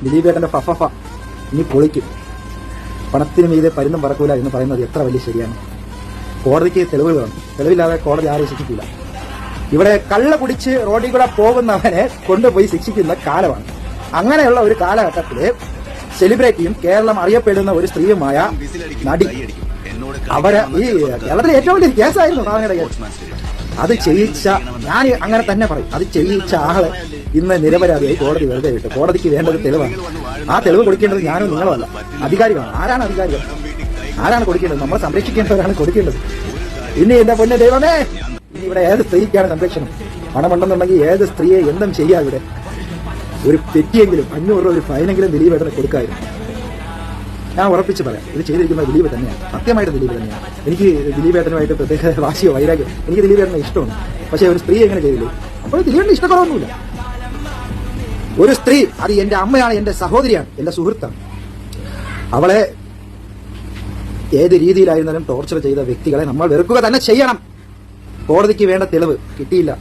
ദിലീപേട്ടന്റെ Faf ഇനി പൊളിക്കും. പണത്തിന് മീതെ പരുന്നും പറക്കൂല എന്ന് പറയുന്നത് എത്ര വലിയ ശരിയാണ്. കോടതിക്ക് തെളിവുകൾ വേണം. തെളിവില്ലാതെ കോടതി ആരെയും ശിക്ഷിക്കില്ല. ഇവിടെ കള്ള കുടിച്ച് റോഡിൽ കൂടെ പോകുന്നവനെ കൊണ്ടുപോയി ശിക്ഷിക്കുന്ന കാലമാണ്. അങ്ങനെയുള്ള ഒരു കാലഘട്ടത്തില് സെലിബ്രിറ്റിയും കേരളം അറിയപ്പെടുന്ന ഒരു സ്ത്രീയുമായ നടി, അവര് ഈ കേരളത്തിലെ ഏറ്റവും വലിയ കേസായിരുന്നു സാധനയുടെ കേസ്. അത് ചെയ്യിച്ച, ഞാൻ അങ്ങനെ തന്നെ പറയും, അത് ചെയ്യിച്ച ആള് ഇന്ന് നിരപരാധിയായി കോടതി വെറുതെ വിട്ടു. കോടതിക്ക് വേണ്ടത് തെളിവാണ്. ആ തെളിവ് കൊടുക്കേണ്ടത് ഞാനും നിങ്ങളുമല്ല, അധികാരികളാണ്. ആരാണ് അധികാരികൾ? ആരാണ് കൊടുക്കേണ്ടത്? നമ്മളെ സംരക്ഷിക്കേണ്ടവരാണ് കൊടുക്കേണ്ടത്. ഇനി എന്റെ പൊന്നെ ദൈവമേ, ഇനി ഇവിടെ ഏത് സ്ത്രീക്കാണ് സംരക്ഷണം? പണമുണ്ടെന്നുണ്ടെങ്കിൽ ഏത് സ്ത്രീയെ എന്തും ചെയ്യാം. ഇവിടെ ഒരു പെറ്റിയെങ്കിലും 500 രൂപ ഒരു ഫൈനെങ്കിലും ദിലീപേട്ടന് കൊടുക്കായിരുന്നു. ഞാൻ ഉറപ്പിച്ച് പറയാം, ഇത് ചെയ്തിരിക്കുന്ന ദിലീപ് തന്നെയാണ്, സത്യമായിട്ട് ദിലീപ് തന്നെയാണ്. എനിക്ക് ദിലീപേട്ടനുമായിട്ട് പ്രത്യേക വാശിയോ വൈരാഗ്യം, എനിക്ക് ദിലീപേട്ടനെ ഇഷ്ടമാണ്. പക്ഷെ ഒരു സ്ത്രീ എങ്ങനെ ചെയ്തില്ലേ? അപ്പോൾ ദിലീപേട്ടന് ഇഷ്ടക്കുറവൊന്നുമില്ല. ഒരു സ്ത്രീ, അത് എന്റെ അമ്മയാണ്, എന്റെ സഹോദരിയാണ്, എന്റെ സുഹൃത്താണ്. അവളെ ഏത് രീതിയിലായിരുന്നാലും ടോർച്ചർ ചെയ്ത വ്യക്തികളെ നമ്മൾ വെറുക്കുക തന്നെ ചെയ്യണം. കോടതിക്ക് വേണ്ട തെളിവ് കിട്ടിയില്ല.